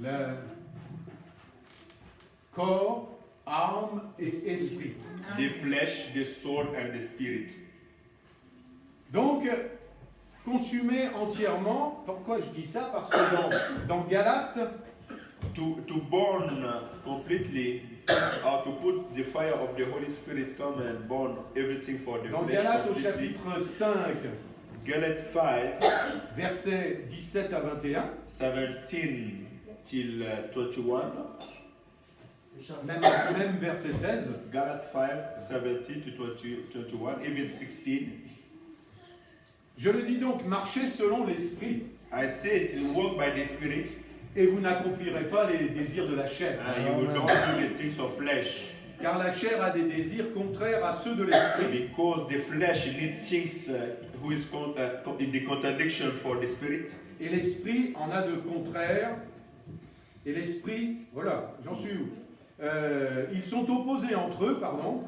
Le corps, âme et esprit. The flesh, the soul, and the spirit. Donc, consumé entièrement, pourquoi je dis ça? Parce que dans Galates, To burn completely, or to put the fire of the Holy Spirit come and burn everything for the dans flesh. Galates au completely. chapitre 5, Galates 5, versets 17 à 21, 17 till 21. même verset 16, Galates 5, 17 to 21, even 16. je le dis donc, marchez selon l'esprit, I say it will walk by the Spirit, et vous n'accomplirez pas les désirs de la chair. and you will not do the things of flesh. Car la chair a des désirs contraires à ceux de l'esprit. Because the flesh needs things who is in the contradiction for the Spirit. Et l'esprit en a de contraires. Et l'esprit, voilà, j'en suis où? Ils sont opposés entre eux, pardon,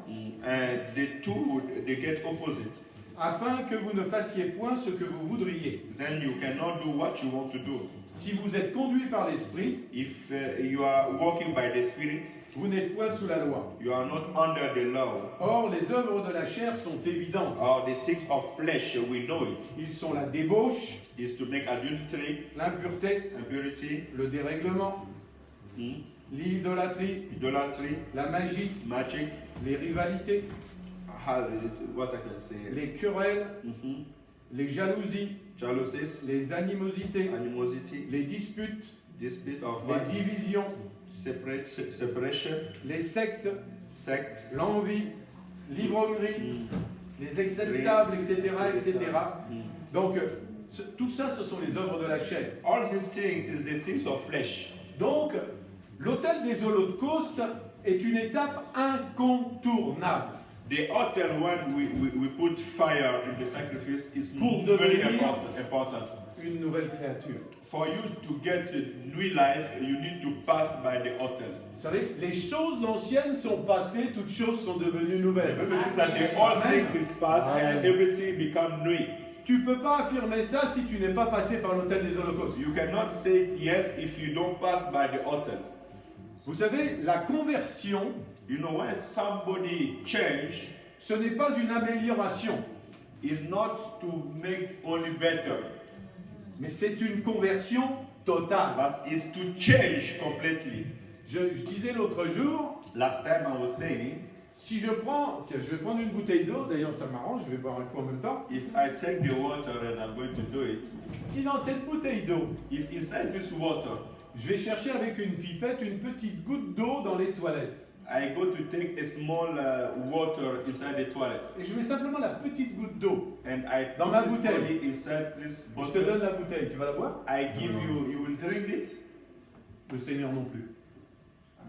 And the two, they get opposite. afin que vous ne fassiez point ce que vous voudriez. Then you cannot do what you want to do. Si vous êtes conduits par l'esprit, If you are walking by the Spirit, vous n'êtes point sous la loi. you are not under the law. Or, les œuvres de la chair sont évidentes. Or the things of flesh, we know it. Ils sont la débauche, Is to make adultery, l'impureté, impurity, le dérèglement, l'idolâtrie, idolatry, la magie, magic, les rivalités, what I can say, les querelles, les jalousies, jealousies, les animosités, animosity, les disputes, dispute of les fight, divisions, separation, les sectes, sects, l'envie, l'ivrognerie, les acceptables, etc., etc. Donc, tout ça, ce sont les œuvres de la chair. All these things is the things of flesh. Donc, l'autel des holocaustes est une étape incontournable The other one we put fire in the sacrifice is Pour very devenir- important. une nouvelle créature. For you to get a new life, you need to pass by the altar. Vous savez, les choses anciennes sont passées, toutes choses sont devenues nouvelles. The Bible says that the old Amen. things is past and everything become new. Tu ne peux pas affirmer ça si tu n'es pas passé par l'autel des holocaustes. You cannot say it yes if you don't pass by the altar. Vous savez, la conversion, You know, when somebody change, ce n'est pas une amélioration, is not to make only better, mais c'est une conversion totale. but is to change completely. Je disais l'autre jour, Last time I was saying, si je prends, tiens, je vais prendre une bouteille d'eau, d'ailleurs ça m'arrange, je vais boire un coup en même temps. if I take the water and I'm going to do it, Si dans cette bouteille d'eau, if inside this water, je vais chercher avec une pipette une petite goutte d'eau dans les toilettes, I go to take a small water inside the toilet, et je mets simplement la petite goutte d'eau, and I Dans put ma it bouteille. only inside this je te donne bottle, la bouteille, tu vas la boire? I give you, you will drink it. Le Seigneur non plus.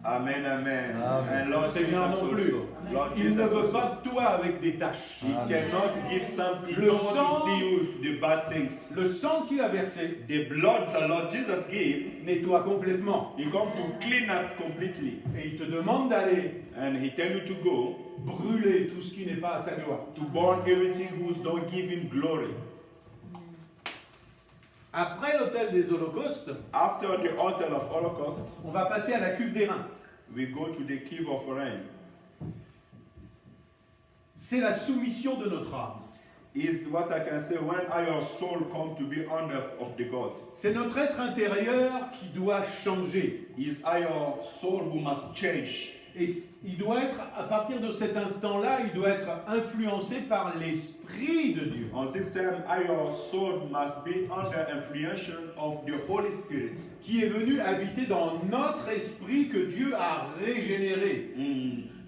Amen, amen. Amen. And Lord Seigneur Jesus non plus. also. Lord Il Jesus ne veut also. pas de toi avec des taches. He cannot give something. He Le don't want to sang- see you with the bad things. Le sang qu'il a versé The blood the Lord Jesus gave, nettoie complètement. He come to clean up completely. Et il te demande d'aller And He tell you to go brûler tout ce qui n'est pas à sa gloire. to burn everything who don't give Him glory. Après l'autel des holocaustes, After the altar of Holocaust, on va passer à la cuve des reins. we go to the cave of rain. C'est la soumission de notre âme. Is what I can say when our soul come to be under of the God. C'est notre être intérieur qui doit changer. Is our soul who must change. Et il doit être, à partir de cet instant-là, il doit être influencé par l'Esprit de Dieu. On this time, our soul must be under influence of the Holy Spirit. Qui est venu habiter dans notre esprit que Dieu a régénéré.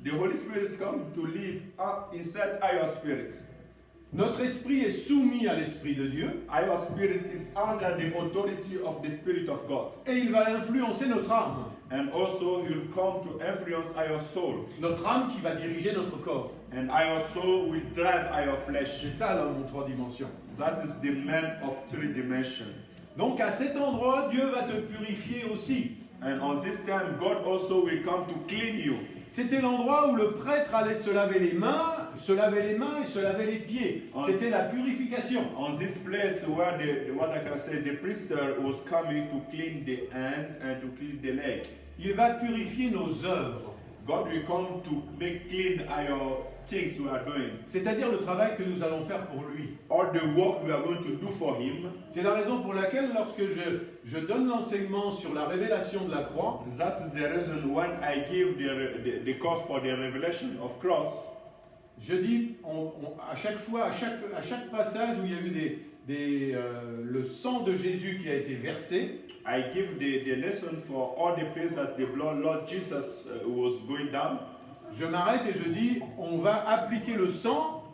The Holy Spirit come to live up inside our spirit. Notre esprit est soumis à l'Esprit de Dieu Our spirit is under the authority of the Spirit of God. et il va influencer notre âme. And also He'll come to influence our soul. Notre âme qui va diriger notre corps. And our soul will drive our flesh. C'est ça l'homme en 3 dimensions. That is the man of 3 dimensions. Donc à cet endroit, Dieu va te purifier aussi. And on this time, God also will come to clean you. C'était l'endroit où le prêtre allait se laver les mains et se laver les pieds. C'était la purification. On this place where the priester was coming to clean the hand and to clean the leg. Il va purifier nos œuvres, God will come to make clean our things we are doing. c'est-à-dire le travail que nous allons faire pour lui. All the work we are going to do for Him. C'est la raison pour laquelle lorsque je donne l'enseignement sur la révélation de la croix, That is the reason when I give the course for the revelation of cross. je dis à chaque fois, à chaque passage où il y a eu le sang de Jésus qui a été versé, I give the lesson for all the places that the blood Lord Jesus was going down. je m'arrête et je dis, on va appliquer le sang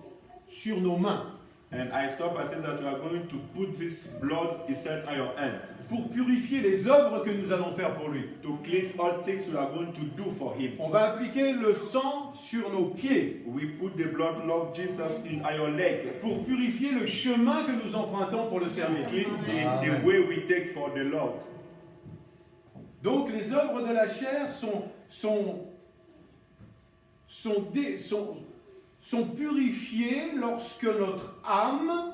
sur nos mains And I stop and say that we are going to put this blood inside your hand pour purifier les œuvres que nous allons faire pour lui. to clean all things we are going to do for Him. On va appliquer le sang sur nos pieds We put the blood Lord Jesus in your leg pour purifier le chemin que nous empruntons pour le to servir. clean the way we take for the Lord. Donc les œuvres de la chair sont purifiées lorsque notre âme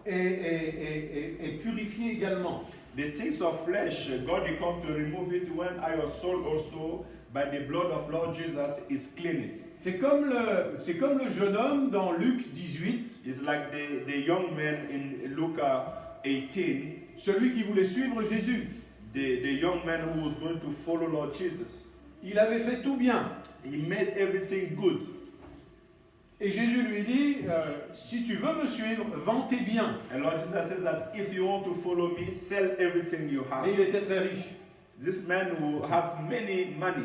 est purifiée également. The things of flesh, God will come to remove it when our soul also, by the blood of Lord Jesus, is cleansed. C'est comme le jeune homme dans Luc 18, It's like the young man in Luke 18, celui qui voulait suivre Jésus. the young man who was going to follow Lord Jesus. Il avait fait tout bien. He made everything good. Et Jésus lui dit, si tu veux me suivre, vends tes biens. And Lord Jesus says that if you want to follow me, sell everything you have. Et il était très riche. This man will have many money.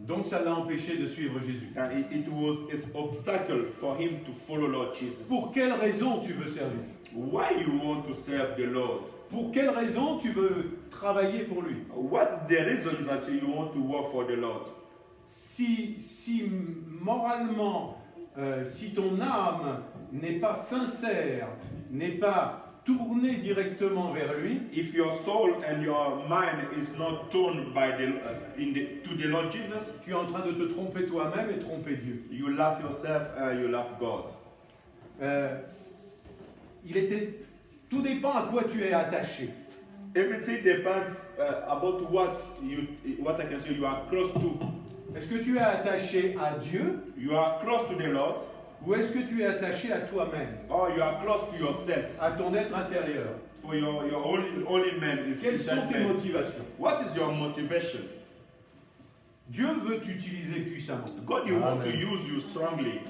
Donc ça l'a empêché de suivre Jésus. And it was an obstacle for him to follow Lord Jesus. Pour quelle raison tu veux servir? Why you want to serve the Lord? Pour quelle raison tu veux travailler pour lui? What's the reason that you want to work for the Lord? Si moralement, si ton âme n'est pas sincère, n'est pas tournée directement vers lui, If your soul and your mind is not turned by to the Lord Jesus, tu es en train de te tromper toi-même et tromper Dieu. you love yourself and you love God. Tout dépend à quoi tu es attaché. Everything depends about what I can say you are close to. Est-ce que tu es attaché à Dieu You are close to the Lord, ou est-ce que tu es attaché à toi-même, or you are close to yourself. à ton être intérieur? For your holy man is Quelles sont inside tes man. motivations? What is your motivation? Dieu veut t'utiliser puissamment. God, you want to Amen. use you strongly.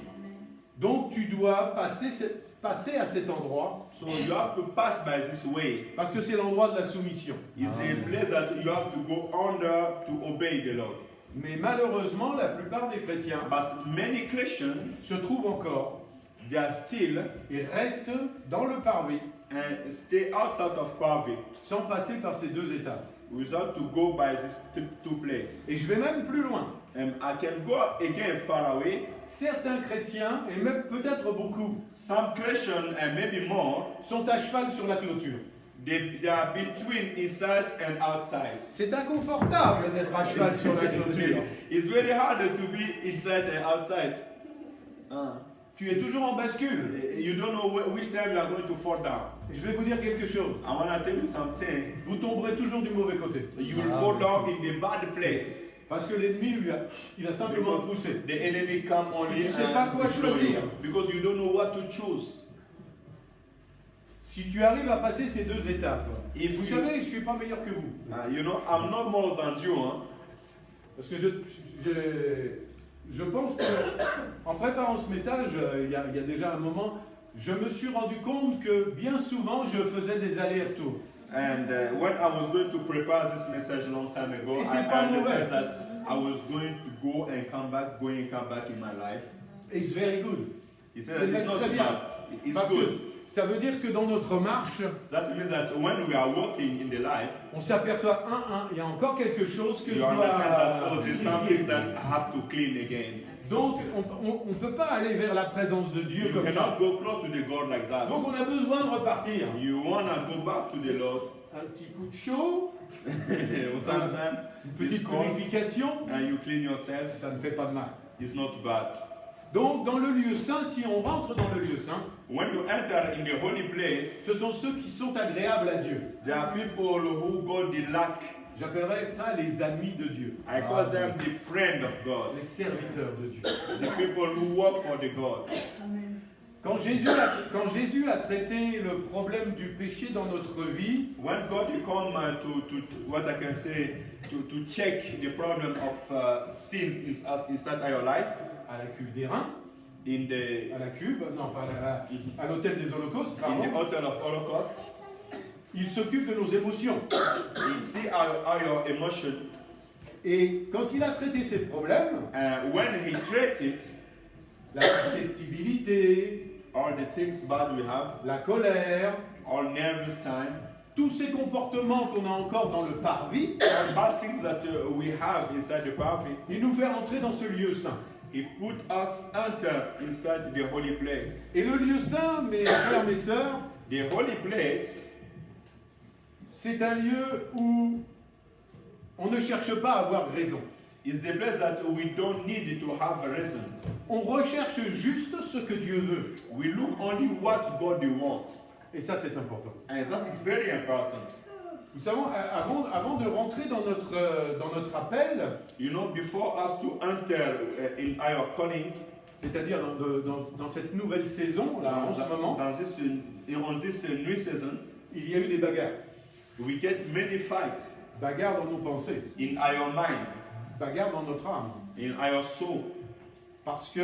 Donc tu dois passer à cet endroit So you have to pass by this way. parce que c'est l'endroit de la soumission. It's the place that you have to go under to obey the Lord. Mais malheureusement, la plupart des chrétiens But many Christians, se trouvent encore they are still et restent dans le parvis and stay outside of poverty sans passer par ces deux étapes. without to go by these two places. Et je vais même plus loin. And I can go again far away. Certains chrétiens, et même peut-être beaucoup, Some Christians, and maybe more, sont à cheval sur la clôture. they are between inside and outside. C'est inconfortable d'être à cheval sur la clôture. It's very hard to be inside and outside. Tu es toujours en bascule. You don't know which time you are going to fall down. Je vais vous dire quelque chose. I want to tell you something. Vous tomberez toujours du mauvais côté. You will fall down in the bad place. Parce que l'ennemi, il a simplement poussé. The enemy come only Tu sais pas quoi blow choisir. you because you don't know what to choose. Si tu arrives à passer ces deux étapes, et vous you- savez, je ne suis pas meilleur que vous. You know, I'm not more than you. Huh? Parce que je pense qu'en préparant ce message, il y a déjà un moment, je me suis rendu compte que bien souvent, je faisais des allers-retours. And when I was going to prepare this message a long time ago, Et I c'est pas understand mauvais. that I was going to go and come back, in my life. It's very good. He said C'est that it's même not très bien. bad, it's Parce good. que ça veut dire que dans notre marche, That means that when we are walking in the life, on s'aperçoit, il y a encore quelque chose que je you understand that dois there's some purifier. things that I have to clean again. Donc, on ne peut pas aller vers la présence de Dieu You comme ça. cannot go close to the God like that. Donc, on a besoin de repartir. You want to go back to the Lord. Un petit coup de chaud, Sometimes Une you petite scold purification, and you clean yourself. ça ne fait pas de mal. It's not bad. Donc, dans le lieu saint, si on rentre dans le lieu saint, When you enter in the holy place, ce sont ceux qui sont agréables à Dieu. there are people who God delight. J'appellerais ça les amis de Dieu. I call them the friend of God. Les serviteurs de Dieu. The people who work for the God. Quand Jésus a traité le problème du péché dans notre vie, When God will come to what I can say to check the problem of sins inside our life à la cuve des reins, in the à la cuve, non pas à l'hôtel des holocaustes, in the pardon, altar of Holocaust, il s'occupe de nos émotions. He see our emotion. Et quand il a traité ces problèmes, When He treats it, la susceptibilité, all the things bad we have, la colère, all nervous time, tous ces comportements qu'on a encore dans le parvis, all bad things that we have inside the party, il nous fait rentrer dans ce lieu saint. He put us enter inside the holy place. Et le lieu saint, mes frères, mes sœurs, The holy place, c'est un lieu où on ne cherche pas à avoir raison. is the place that we don't need to have reasons. On recherche juste ce que Dieu veut. We look only what God wants. Et ça, c'est important. And that is very important. Vous savez, avant de rentrer dans notre appel, You know, before us to enter in our calling, c'est-à-dire dans cette nouvelle saison, là, en ce moment, on this new season, il y a eu des bagarres. we get many fights Bagarres dans nos pensées, in our mind, bagarres dans notre âme. in our soul. Parce que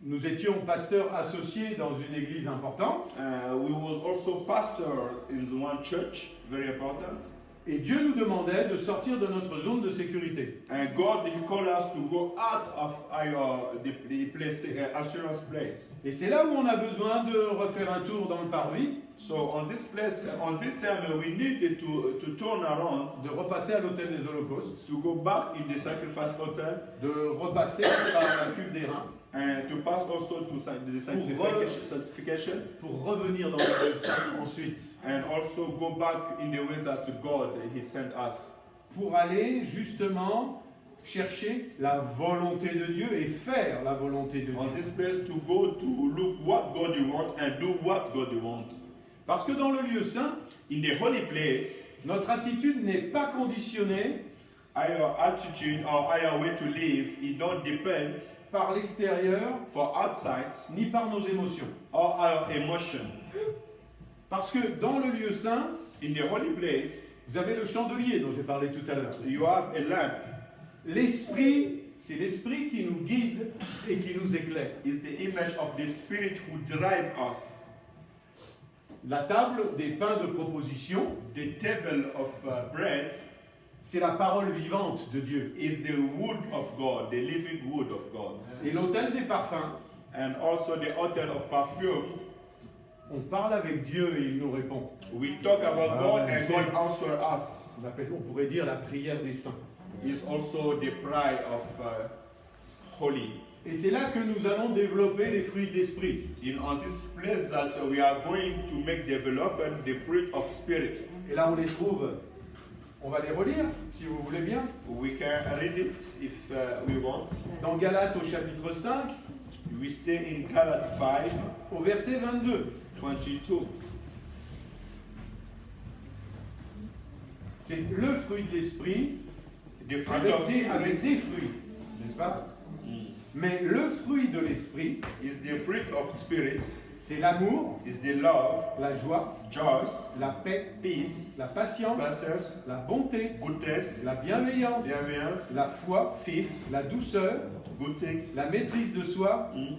nous étions pasteurs associés dans une église importante, We was also pastor in one church, very important. et Dieu nous demandait de sortir de notre zone de sécurité. And God, He called us to go out of the place, assurance place. Et c'est là où on a besoin de refaire un tour dans le parvis, So on this place, on this time, we needed to turn around, de repasser à l'hôtel des holocaustes, to go back in the sacrifice altar, de repasser par la cuve des reins, and to pass also to the sanctification, pour revenir dans le lieu saint ensuite, and also go back in the ways that God He sent us, pour aller justement chercher la volonté de Dieu et faire la volonté de on Dieu. this place to go to look what God wants and do what God wants. Parce que dans le lieu saint, In the holy place, notre attitude n'est pas conditionnée our attitude or our way to live, it don't depend par l'extérieur for outside ni par nos émotions. or our emotion. Parce que dans le lieu saint, In the holy place, vous avez le chandelier dont j'ai parlé tout à l'heure. you have a lamp. L'esprit, c'est l'esprit qui nous guide et qui nous éclaire. It's the image of the Spirit who drive us. La table des pains de proposition, The table of bread c'est la parole vivante de Dieu. is the wood of God, the living wood of God. Et l'autel des parfums, And also the altar of perfume. on parle avec Dieu et il nous répond. We talk about God and c'est- God answers us. On pourrait dire la prière des saints. Is also the prayer of holy. Et c'est là que nous allons développer les fruits de l'esprit. On this place that we are going to make development the fruit of spirit. Et là, on les trouve. On va les relire, si vous voulez bien. We can read it if we want. Dans Galates au chapitre 5, We stay in Galates 5, au verset 22. 22. C'est le fruit de l'esprit The fruit avec of des spirit fruits, n'est-ce pas? Mais le fruit de l'esprit, is the fruit of spirit, c'est l'amour, is the love, la joie, joy, la paix, peace, la patience, patience, la bonté, goodness, la bienveillance, forbearance, la foi, faith, la douceur, good things. la maîtrise de soi. Mm.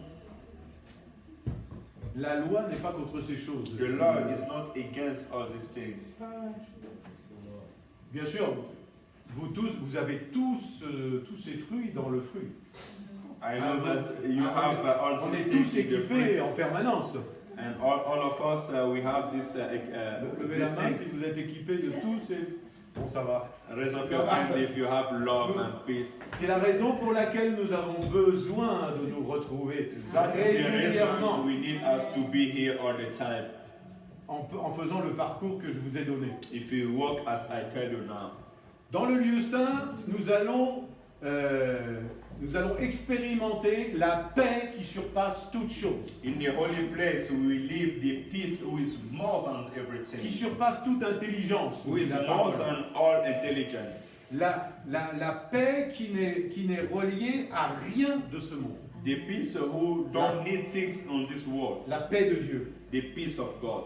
La loi n'est pas contre ces choses. The law is not against all these things. Bien sûr, vous avez tous ces fruits dans le fruit. I know that you have all On these est things tous in the équipés fruits. en permanence. And all of us, we have this, Levez la these main si things. vous êtes équipés de tous ces... Bon, ça va. Raise up your hand if you have love and peace. C'est la raison pour laquelle nous avons besoin de nous retrouver That is the reason régulièrement. we need us to be here all the time. en faisant le parcours que je vous ai donné. if you walk as I tell you now. Dans le lieu saint, nous allons expérimenter la paix qui surpasse toute chose, In the holy place, we will live the peace who is more than qui everything, surpasse toute intelligence. who is La more parole. than all intelligence. La paix qui n'est reliée à rien de ce monde. The peace who don't need things on this world. La paix de Dieu. The peace of God.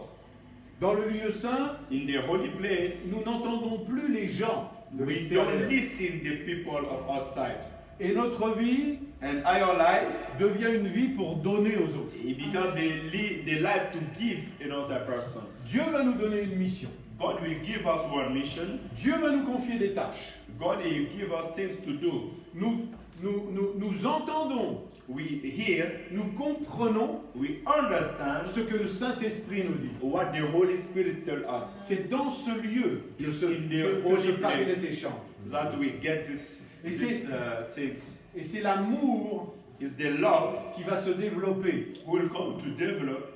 Dans le lieu saint, In the holy place, nous n'entendons plus les gens de we l'extérieur. don't listen the people of outside. Et notre vie And our life, devient une vie pour donner aux autres. it becomes the life to give another person. Dieu va nous donner une mission. God will give us one mission. Dieu va nous confier des tâches. God will give us things to do. Nous entendons, We hear, nous comprenons we understand ce que le Saint-Esprit nous dit. what the Holy Spirit tells us. C'est dans ce lieu que se, In the que holy se passe place. cet échange. That we get this things. Et c'est l'amour It's the love qui va se développer who will come to develop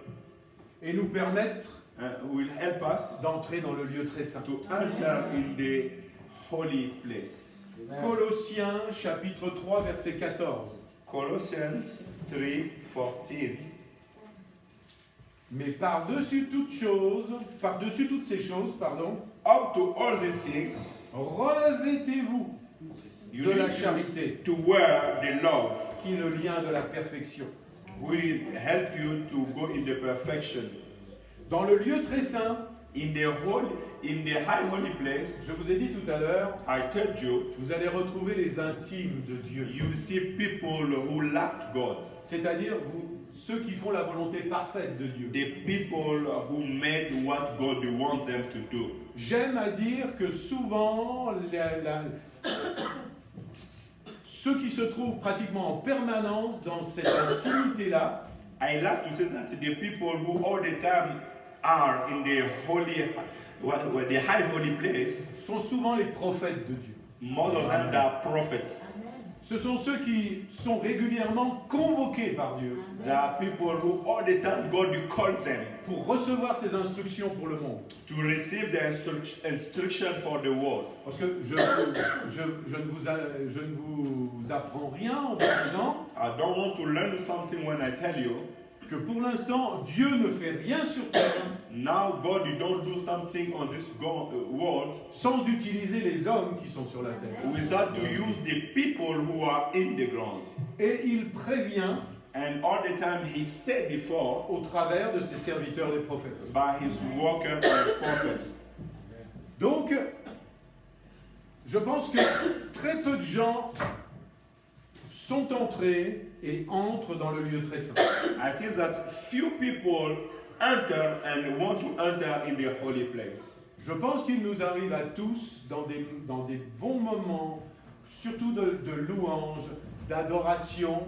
et nous permettre who will help us d'entrer dans le lieu très saint. to enter in the holy place. Colossiens chapitre 3 verset 14. Colossians 3:14. Mais par-dessus toutes ces choses, Up to all these things, revêtez-vous you de la need charité, to wear the love. qui est le lien de la perfection. Will help you to go in the perfection. Dans le lieu très saint, In the high holy place, je vous ai dit tout à l'heure, I told you, vous allez retrouver les intimes de Dieu. you will see people who lack God. C'est-à-dire ceux qui font la volonté parfaite de Dieu. The people who made what God wants them to do. J'aime à dire que souvent, ceux qui se trouvent pratiquement en permanence dans cette intimité-là, I like to say that the people who all the time are in the the high holy place, sont souvent les prophètes de Dieu. most of them are prophets. Ce sont ceux qui sont régulièrement convoqués par Dieu There are people who all the time God calls them pour recevoir ses instructions pour le monde. to receive the instruction for the world. Parce que je ne vous apprends rien en vous disant I don't want to learn something when I tell you, que pour l'instant, Dieu ne fait rien sur terre now God, you don't do something on this world sans utiliser les hommes qui sont sur la terre. without to use the people who are in the ground. Et il prévient And all the time he said before au travers de ses serviteurs les prophètes. by his workers and prophets. Donc, je pense que très peu de gens sont entrés et entrent dans le lieu très saint. I think that few people enter and want to enter in the holy place. Je pense qu'il nous arrive à tous, dans des bons moments, surtout de louange, d'adoration,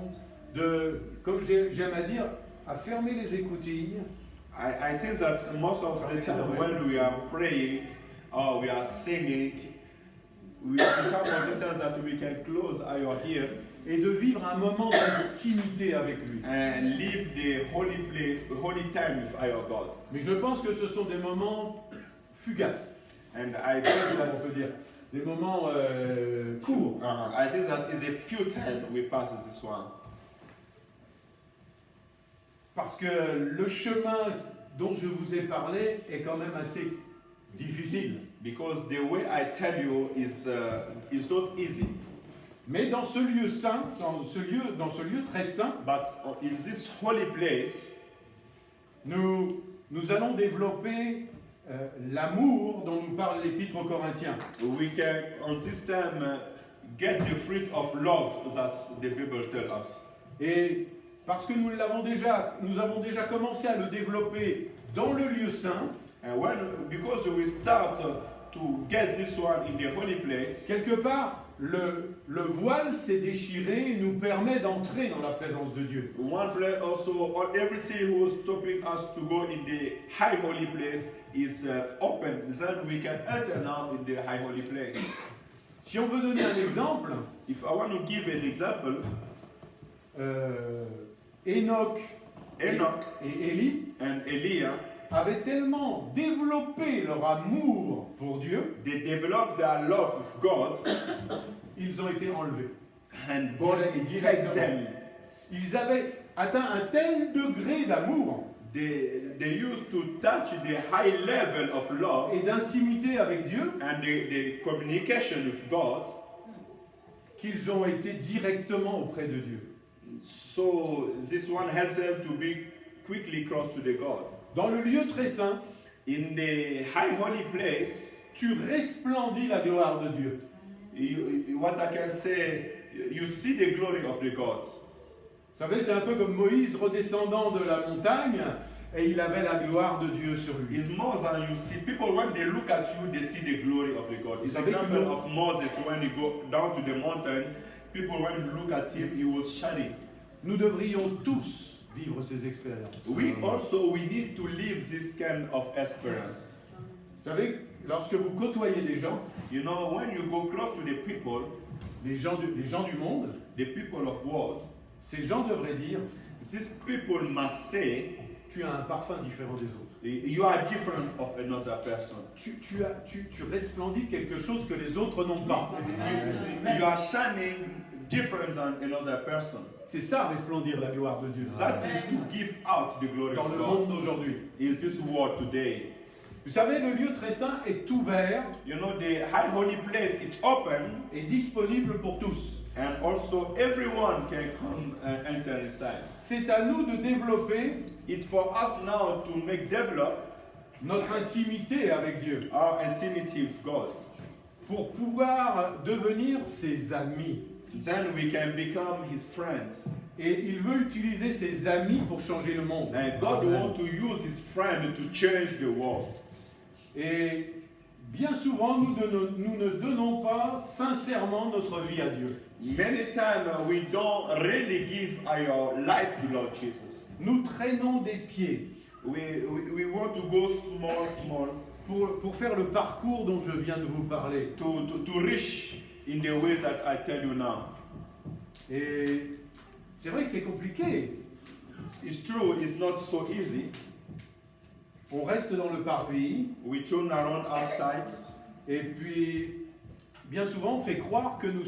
comme j'aime à dire, à fermer les écoutilles. I think that most of the time when we are praying or we are singing, we become consistent that we can close our ear Et de vivre un moment d'intimité avec lui. and live the holy place, holy time with our God. Mais je pense que ce sont des moments fugaces, And I think on peut that dire, des moments courts. I think that is a few times we pass this one. Parce que le chemin dont je vous ai parlé est quand même assez difficile. Because the way I tell you is not easy. Mais dans ce lieu saint, dans ce lieu très saint, But in this holy place, nous allons développer l'amour dont nous parle l'Épître aux Corinthiens. we can on this time get the fruit of love that the Bible tells us. Et parce que nous avons déjà commencé à le développer dans le lieu saint, And because we start to get this one in the holy place, quelque part, le voile s'est déchiré et nous permet d'entrer dans la présence de Dieu. one place also, everything who is stopping us to go in the high holy place is open. Then we can enter now in the high holy place. Si on veut donner un exemple, If I want to give an example, Enoch Enoch et Élie and Elijah, avaient tellement développé leur amour pour Dieu, they developed their love with God, ils ont été enlevés. and God God takes takes them. them. Ils avaient atteint un tel degré d'amour They used to touch the high level of love et d'intimité avec Dieu and the communication with God, qu'ils ont été directement auprès de Dieu. so this one helps them to be quickly close to the God. Dans le lieu très saint, In the high holy place, tu resplendis la gloire de Dieu. what I can say, you see the glory of the God. Vous savez, c'est un peu comme Moïse redescendant de la montagne et il avait la gloire de Dieu sur lui. It's more than you see. People, when they look at you, they see the glory of the God. It's an example of Moses when he go down to the mountain. People, when you look at him, he was shining. Nous devrions tous vivre ces expériences. We need to live this kind of experience. Vous savez, lorsque vous côtoyez des gens, You know, when you go close to the people les gens du monde, of world, ces gens devraient dire, these people must say, tu as un parfum différent des autres. you are different of another person. Tu resplendis quelque chose que les autres n'ont pas. You are shining different than another person. C'est ça, resplendir la gloire de Dieu. That is to give out the glory Dans of le God. monde d'aujourd'hui. Is this world today? Vous savez, le lieu très saint est ouvert You know, the high holy place, it's open, et disponible pour tous. and also everyone can come and enter inside. C'est à nous de développer It's for us now to develop notre intimité avec Dieu our intimacy with God. pour pouvoir devenir ses amis. Then we can become His friends. Et il veut utiliser ses amis pour changer le monde. And God wants to use His friend to change the world. Et bien souvent, nous ne donnons pas sincèrement notre vie à Dieu. Many times we don't really give our life to Lord Jesus. Nous traînons des pieds We want to go small pour faire le parcours dont je viens de vous parler. to reach in the ways that I tell you now. Et c'est vrai que c'est compliqué. It's true, it's not so easy. On reste dans le parvis We turn around outside. et puis bien souvent on fait croire que nous